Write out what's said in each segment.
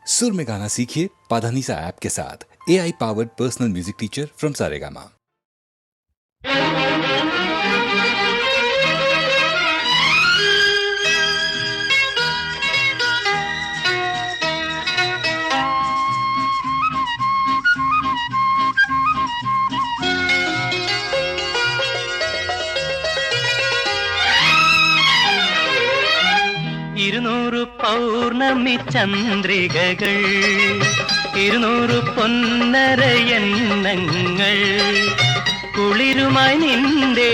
सुर में गाना सीखिए पाधानीसा ऐप के साथ। AI powered personal music teacher from Saregama. ഇരുന്നൂറ് പൗർണമി ചന്ദ്രികകൾ, ഇരുന്നൂറ് പൊന്നര എണ്ണങ്ങൾ, കുളിരുമായി നിന്റെ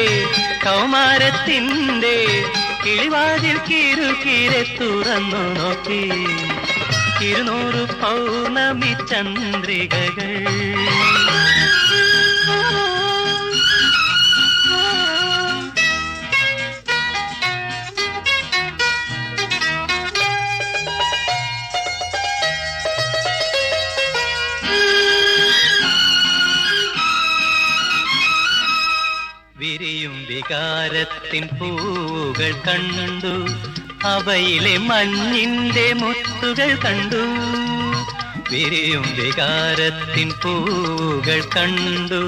കൗമാരത്തിൻ്റെ കിളിവാതിൽ കിരുകിരെ തുറന്നു നോക്കി. ഇരുന്നൂറ് പൗർണമി ചന്ദ്രികകൾ. വിരിയും വികാരത്തിൻ പൂവുകൾ കണ്ടു, അവയിലെ മഞ്ഞിന്റെ മുത്തുകൾ കണ്ടു. വിരിയും വികാരത്തിൻ പൂവുകൾ കണ്ടു,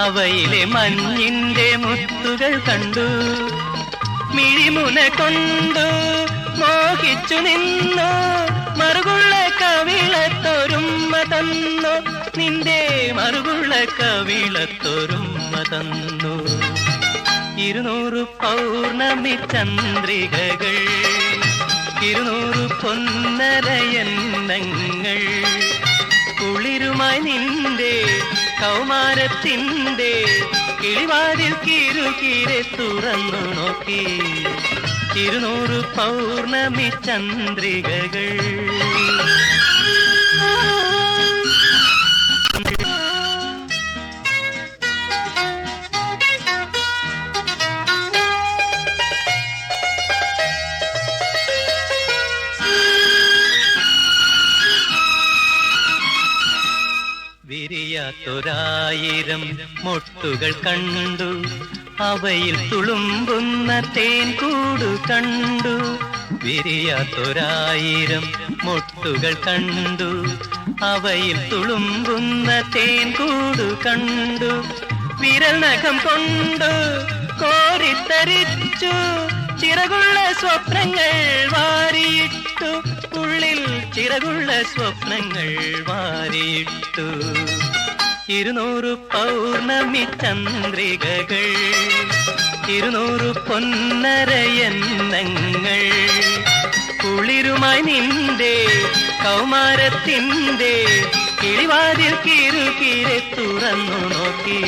അവയിലെ മഞ്ഞിന്റെ മുത്തുകൾ കണ്ടു. മിഴിമുന കൊണ്ടു മോഹിച്ചു നിന്നു, മറുകുള്ള കവിളത്തൊരുമ്മ തന്നു, നിന്റെ മറുകുള്ള കവിളത്തൊരുമ്മ തന്നു. ഇരുന്നൂറ് പൗർണമി ചന്ദ്രികകൾ, ഇരുന്നൂറ് പൊന്നര എണ്ണങ്ങൾ, കുളിരുമായി നിന്റെ കൗമാരത്തിൻ്റെ കിളിവാതിൽ കിരുകിരെ തുറന്നു നോക്കി. ഇരുന്നൂറ് പൗർണമി ചന്ദ്രികകൾ. വിരിയാത്തൊരായിരം മൊട്ടുകൾ കണ്ടു, അവയിൽ തുളുമ്പുന്ന തേൻ കൂടു കണ്ടു. വിരിയാത്തൊരായിരം മൊട്ടുകൾ കണ്ടു, അവയിൽ തുളുമ്പുന്ന തേൻ കൂടു കണ്ടു. വിരൽ നഖം കൊണ്ടു കോരിത്തരിച്ചു, ചിറകുള്ള സ്വപ്നങ്ങൾ വാരിയിട്ടു, ഉള്ളിൽ ചിറകുള്ള സ്വപ്നങ്ങൾ വാരിയിട്ടു. ഇരുന്നൂറ് പൗർണമി ചന്ദ്രികകൾ, ഇരുന്നൂറ് പൊന്നര എണ്ണങ്ങൾ, കുളിരുമായി നിന്റെ കൗമാരത്തിൻ്റെ കിളിവാതിൽ കിരുകിരെ തുറന്നു നോക്കി.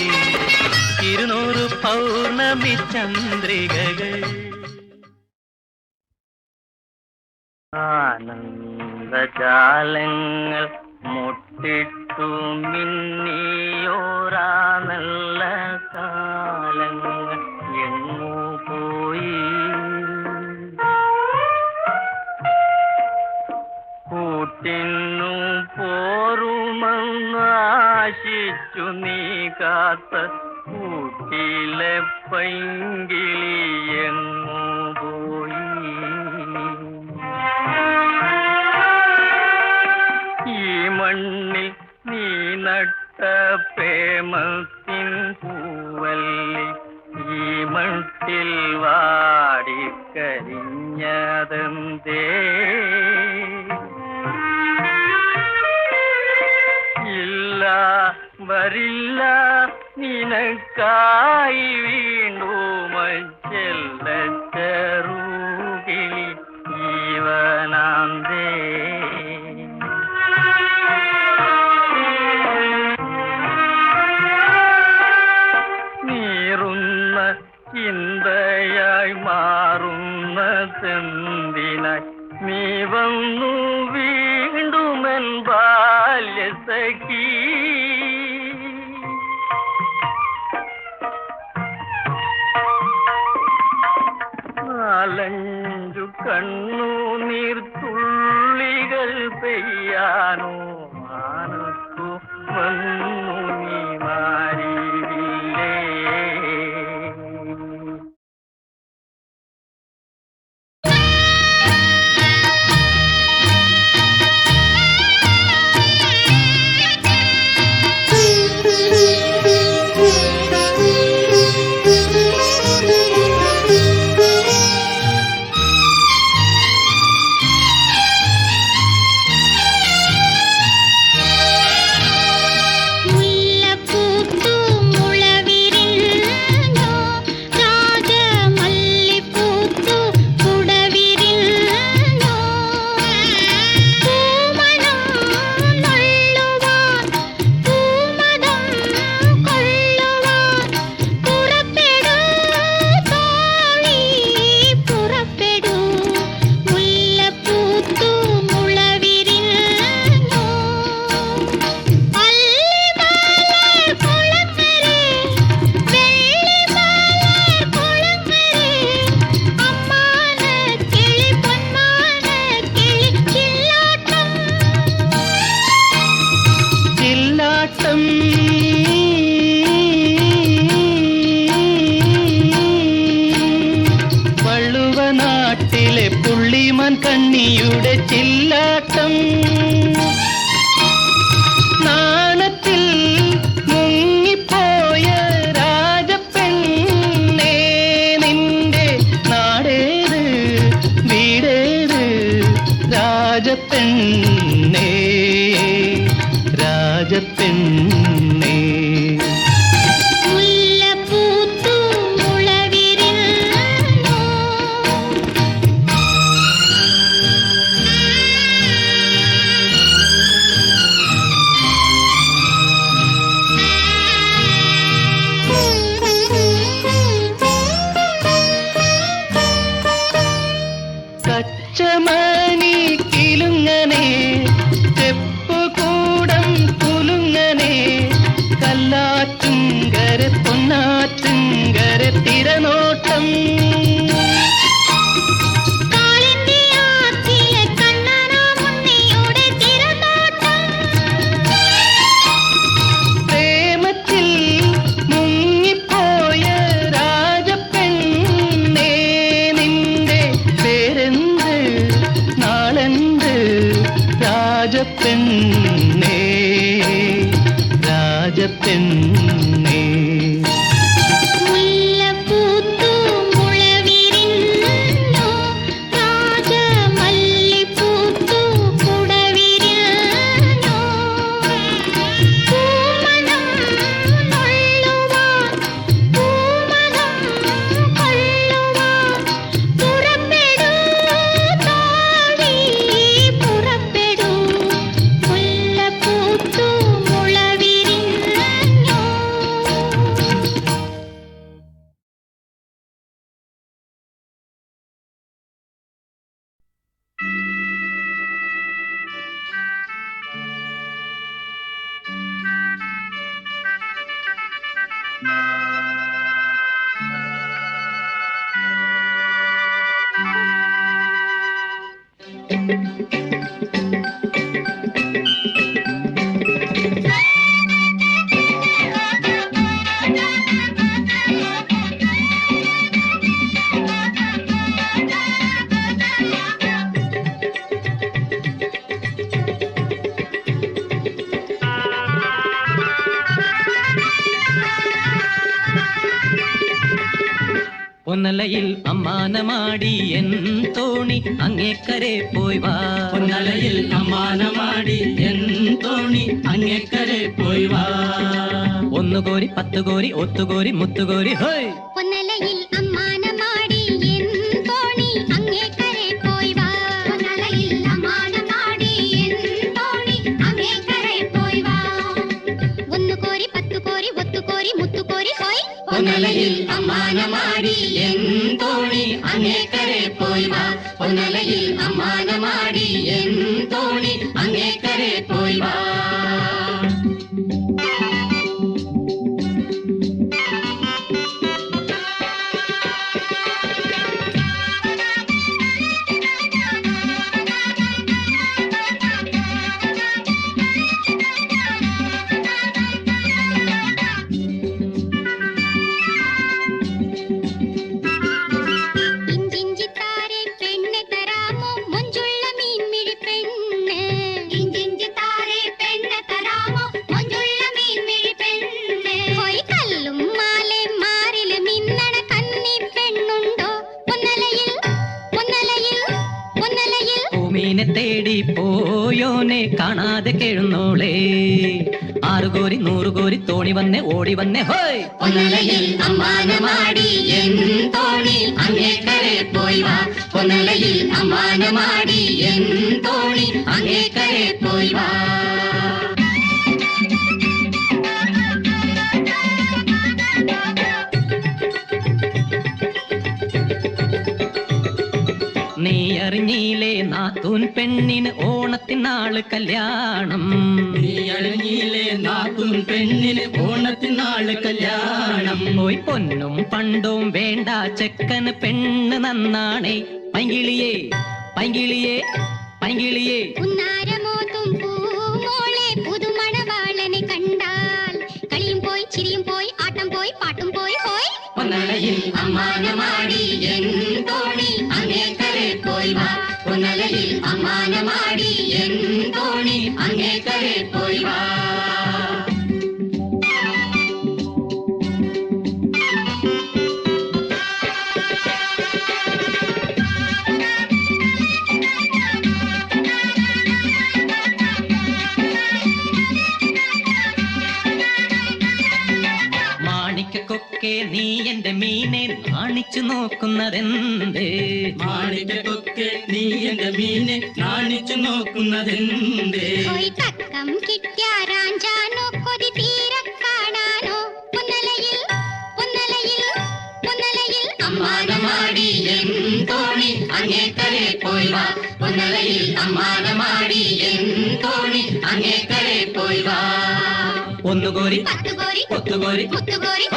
ഇരുന്നൂറ് പൗർണമി ചന്ദ്രികകൾ. ആനന്ദജാലങ്ങൾ മുട്ടിട്ടു മിന്നിയോരാ നല്ല കാലങ്ങൾ എങ്ങോ പോയി. കൂട്ടിന്നു പോരുമെന്നാശിച്ചു നീ കാത്ത കൂട്ടിലെ പൈങ്കിളി എങ്ങോ പോയി. ഈ മണ്ണിൽ നീ നട്ട പ്രേമത്തിൻ പൂവല്ലി, ഈ മട്ടിൽ വാടിക്കരിഞ്ഞതെന്തേ? ഇല്ല വരില്ല നിനക്കായി വീണ്ടും ചെല്ല ചെറുകിളി ജീവനാന്തേ. നീറുന്ന ചിന്തയായി മാറുന്ന തെന്തിനായി നീ വന്നു വീണ്ടുമെൻ ബാല്യസഖി. നാലഞ്ചു കണ്ണു നീർത്തുള്ളികൾ പെയ്യാനോ മാനത്തു വന്നു നീ മാറിയില്ലേ? കന്നിയുടെ ചില്ലാട്ടം നാണത്തിൽ മുങ്ങിപ്പോയ രാജപ്പെണ്ണേ നിന്റെ നാടേത് വീടേത് രാജപ്പെണ്ണേ രാജപ്പെണ്ണേ കച്ചമണി കിലുങ്ങനെ ചെപ്പുകൂടം കുലുങ്ങനെ കല്ലാറ്റുങ്കര പൊന്നാറ്റുങ്കര തിരനോട്ടം പ്രേമത്തിൽ മുങ്ങിപ്പോയ രാജപ്പെണ്ണേ നിന്റെ പേരെന്ത് നാളെന്ത് രാജപ്പെണ്ണേ രാജപ്പെണ്ണേ പൊന്നലയിൽ അമ്മാനമാടി എൻ തോണി അങ്ങേക്കരെ പോയി വാ പൊന്നലയിൽ അമ്മാനമാടി എൻ തോണി അങ്ങേക്കരെ പോയി വാ ഒന്നുകോരി പത്തുകോരി ഒത്തുകോരി മുത്തുകോരി ഹോയ് പൊന്നലയിൽ അമ്മാനമാടി എൻ തോണി അങ്ങേക്കരെ പോയി വാ പൊന്നലയിൽ അമ്മാനമാടി എൻ തോണി അങ്ങേക്കരെ പോയി വാ ഒന്നുകോരി പത്തുകോരി ഒത്തുകോരി മുത്തുകോരി ഹോയ് പൊന്നലയിൽ അമ്മാനമാടി എൻ തോണി അങ്ങേക്കരെ പോയി വാ പൊന്നലയിൽ അമ്മാനമാടി എൻ തോണി അങ്ങേക്കരെ പോയി വാ മീനെ തേടി പോയോനെ കാണാതെ കേഴുന്നോളേ ആറുകോരി നൂറുകോരി തോണി വന്നേ ഓടി വന്നേ ഹോയ് പൊന്നലയിൽ അമ്മാനമാടി എൻ തോണി അങ്ങേക്കരെ പോയി വാ പൊന്നലയിൽ അമ്മാനമാടി എൻ തോണി അങ്ങേക്കരെ പോയി വാ നീ അറിഞ്ഞീലേ നാത്തൂൻ പെണ്ണിന് ഓണത്തിനാള് കല്യാണം നീ അറിഞ്ഞീലേ നാത്തൂൻ പെണ്ണിന് ഓണത്തിനാള് കല്യാണം പോയി പൊന്നും പണ്ടും വേണ്ട ചെക്കന് പെണ്ണ് നന്നാണേ പൈങ്കിളിയേ പൈങ്കിളിയേ പൈങ്കിളിയേ ഉന്നാരമോതും പൂമോളെ പുതുമണവാളനെ കണ്ടാൽ കളിയും പോയി ചിരിയും പോയി ആട്ടം പോയി പാട്ടും പോയി ഹോയ് പൊന്നലയിൽ അമ്മാനമാടി എൻ തോണി അങ്ങേക്കരെ പോയി വാ പൊന്നലയിൽ എൻ തോണി അങ്ങേക്കരെ പോയി വാ. മാണിക്കൊക്കെ നീ എന്റെ മീനെ നാണിച്ചു നോക്കുന്നതെന്തേ? മാണിക്കൊക്കെ നീ എന്റെ മീനെ നാണിച്ചു നോക്കുന്നതെന്തേ? പോയി തക്കം കിട്ടിയാരാഞ്ചാനോ കൊതി തീരെ കാണാനോ പൊന്നലയിൽ പൊന്നലയിൽ പൊന്നലയിൽ അമ്മാനമാടി എൻ തോണി അങ്ങേക്കരെ പോയി വാ. പൊന്നലയിൽ അമ്മാനമാടി എൻ തോണി അങ്ങേക്കരെ പോയി വാ. ഒന്നുകോരി പത്തുകോരി ഒത്തുകോരി മുത്തുകോരി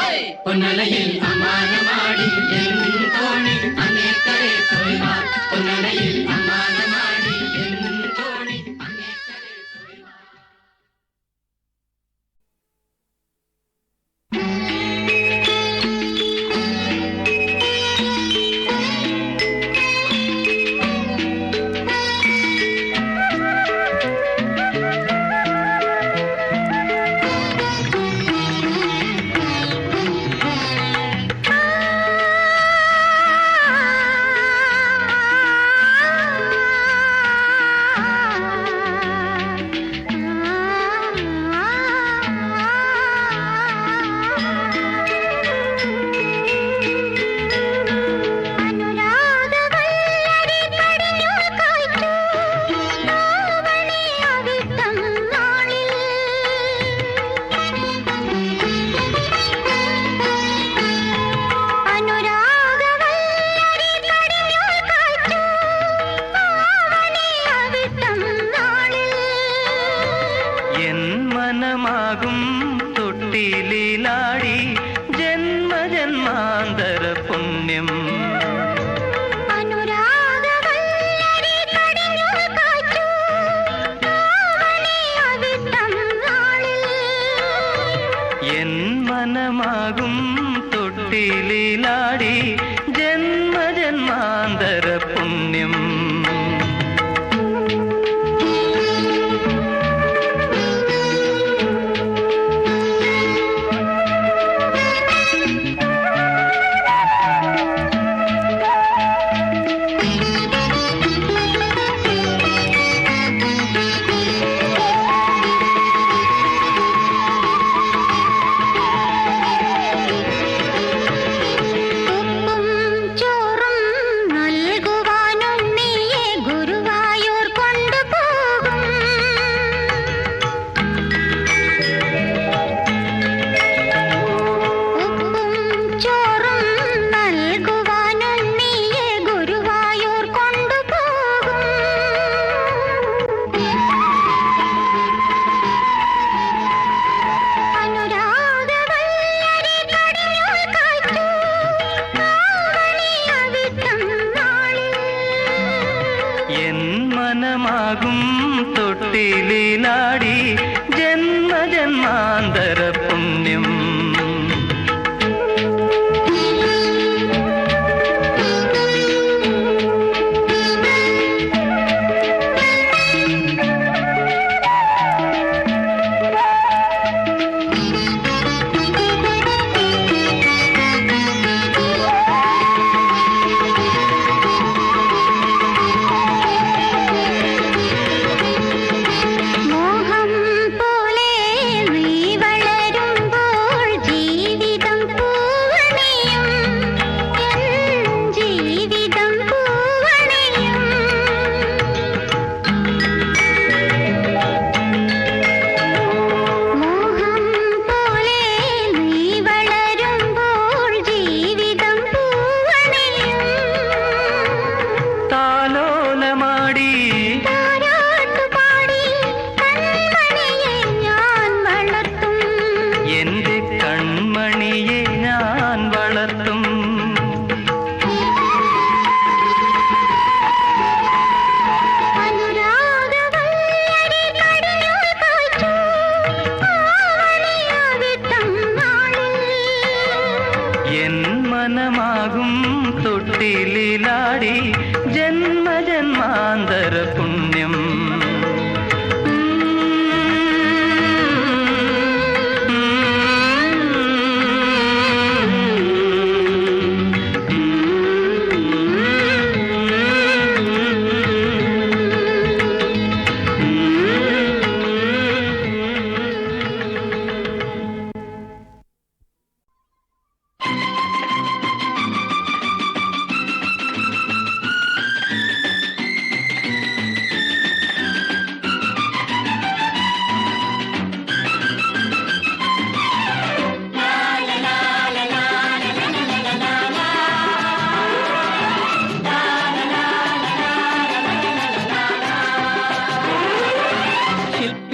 പൊന്നലയിൽ അമ്മാനമാടി എൻ തോണി അങ്ങേക്കരെ പോയി വാ. പൊന്നലയിൽ അമ്മാനമാടി എൻ തോണി അങ്ങേക്കരെ പോയി വാ. മനമാകും തൊട്ടിലാടി ജന്മജന്മാന്തര പുണ്യം എൻ മനമാകും തൊട്ടിലാടി ജന്മജന്മാന്തര പുണ്യം മനമാകും തൊട്ടിലാടി ജന്മജന്മാന്തര പുണ്യം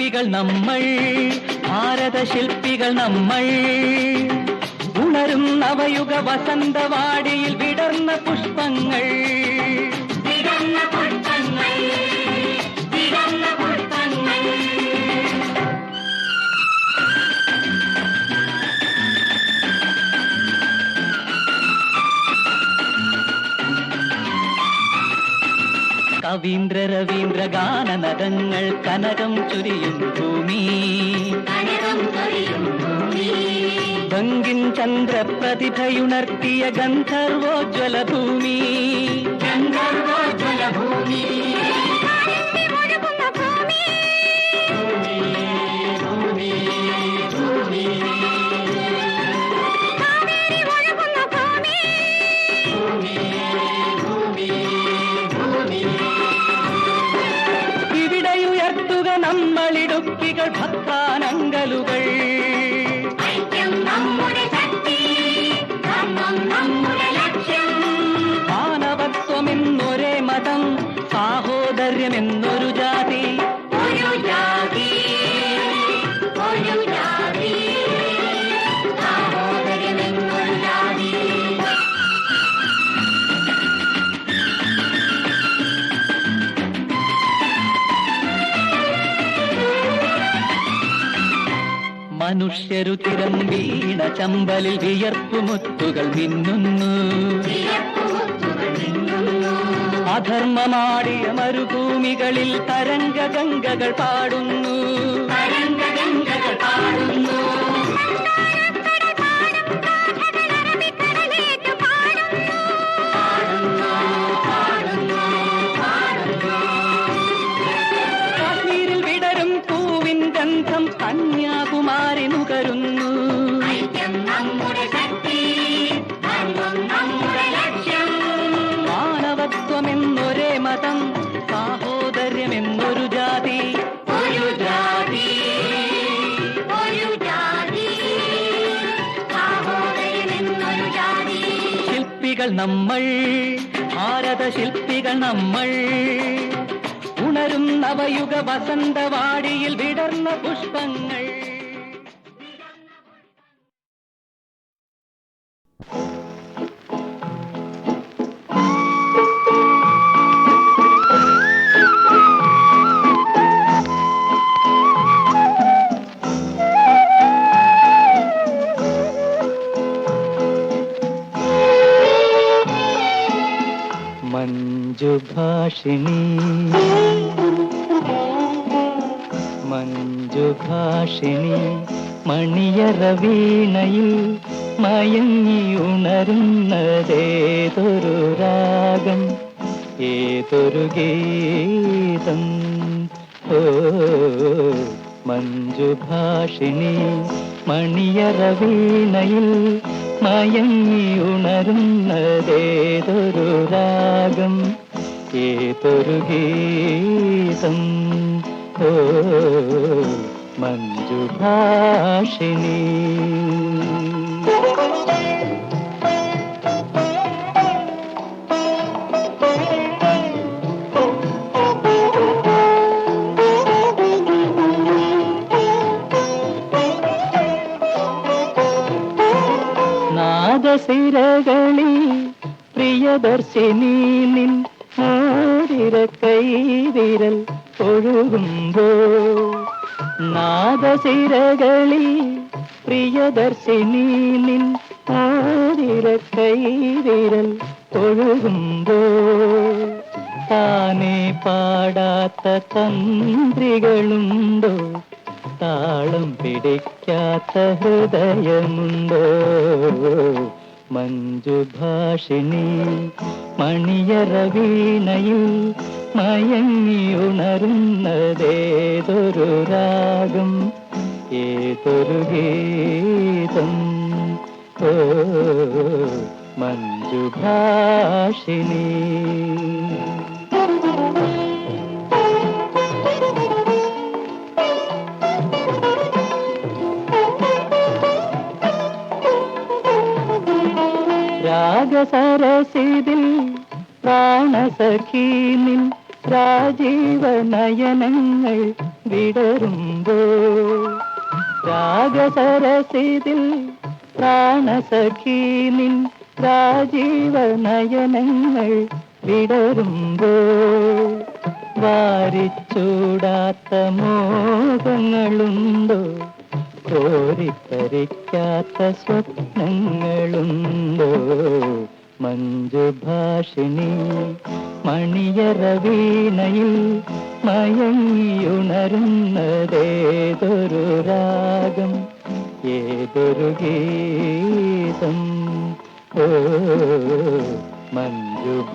ശില്പികൾ നമ്മൾ, ഭാരതശില്പികൾ നമ്മൾ. ഉണരും നവയുഗ വസന്തവാടിയിൽ വിടർന്ന പുഷ്പങ്ങൾ, വിടർന്ന പുഷ്പങ്ങൾ, വിടർന്ന പുഷ്പങ്ങൾ. കവീന്ദ്ര രവീന്ദ്ര ഗാനനദങ്ങൾ കനകം ചൊരിയും ഭൂമി, കനകം ചൊരിയും ഭൂമി. ബങ്കിൻ ചന്ദ്രപ്രതിഭയുണർത്തിയ ഗന്ധർവോജ്വല ഭൂമി, ഗന്ധർവോജ്വല ഭൂമി. ഇവിടെയുയർത്തുക നമ്മളിടുക്കികൾ ഭക്താനങ്കലുകൾ. ഐക്യം നമ്മുടെ ശക്തി, ധർമ്മം നമ്മുടെ ലക്ഷ്യം. മാനവത്വമെന്നൊരേ മതം, സാഹോദര്യമെന്നൊരു ജാതി. ഒരു ജാതി, ഒരു ജാതി, സാഹോദര്യമെന്നൊരു ജാതി. മനുഷ്യരുതിരം വീണ ചമ്പലിൽ വിയർപ്പുമുത്തുകൾ മിന്നുന്നു. വിയർപ്പുമുത്തുകൾ മിന്നുന്നു. അധർമ്മമാടിയ മരുഭൂമികളിൽ തരംഗഗംഗകൾ പാടുന്നു. തരംഗഗംഗകൾ പാടുന്നു. കാശ്മീരിൽ വിടരും പൂവിൻ ഗന്ധം കന്യാകുമാരി നുകരുന്നു. ഐക്യം നമ്മുടെ ശക്തി, ധർമ്മം നമ്മുടെ ലക്ഷ്യം. മാനവത്വമെന്നൊരേ മതം, സാഹോദര്യമെന്നൊരു ജാതി. ഒരു ജാതി, ഒരു ജാതി, സാഹോദര്യമെന്നൊരു ജാതി. ശില്പികൾ നമ്മൾ, ഭാരതശില്പികൾ നമ്മൾ. ഉണരും നവയുഗ വസന്തവാടിയിൽ വിടർന്ന പുഷ്പങ്ങൾ. മഞ്ജുഭാഷിണി, മഞ്ജുഭാഷിണി മണിയറ വീണയിൽ മയങ്ങി ഉണരുന്നതേതൊരു രാഗം, ഏതൊരു ഗീതം. ഓ മഞ്ജുഭാഷിണി മണിയറ വീണയിൽ മയങ്ങി ഉണരുന്നതേതൊരു രാഗം, ഏതൊരു ഗീതം. ഓ മഞ്ജുഭാഷിണി. നാദസിരകളിൽ പ്രിയദർശിനി നിൻ മോതിര കൈവിരൽ ഒഴുകുമ്പോ, നാദസിരകളിൽ പ്രിയദർശിനി നിൻ മോതിര കൈവിരൽ ഒഴുകുമ്പോ, താനെ പാടാത്ത തന്ത്രികളുണ്ടോ, താളം പിടിക്കാത്ത ഹൃദയമുണ്ടോ. മഞ്ജുഭാഷിണി മണിയറ വീണയിൽ മയങ്ങി ഉണരുന്നതേതൊരു രാഗം, ഏതൊരു ഗീതം. ഓ മഞ്ജുഭാഷിണി. രാഗസരസിതിൽ പ്രാണസഖീ നിൻ രാജീവ നയനങ്ങൾ വിടരുമ്പോൾ രാഗസരസിതിൽ പ്രാണസഖീ നിൻ രാജീവ നയനങ്ങൾ വിടരുമ്പോൾ വാരിച്ചൂടാത്ത മോഹങ്ങളുണ്ടോ കോരിപ്പറിക്കാത്ത സ്വപ്നങ്ങളുണ്ടോ മഞ്ജുഭാഷിണി മണിയറ വീണയിൽ മയങ്ങിയുണരുന്നതേതൊരു രാഗം ഏതൊരു ഗീതം ഓ മഞ്ജുഭാഷിണി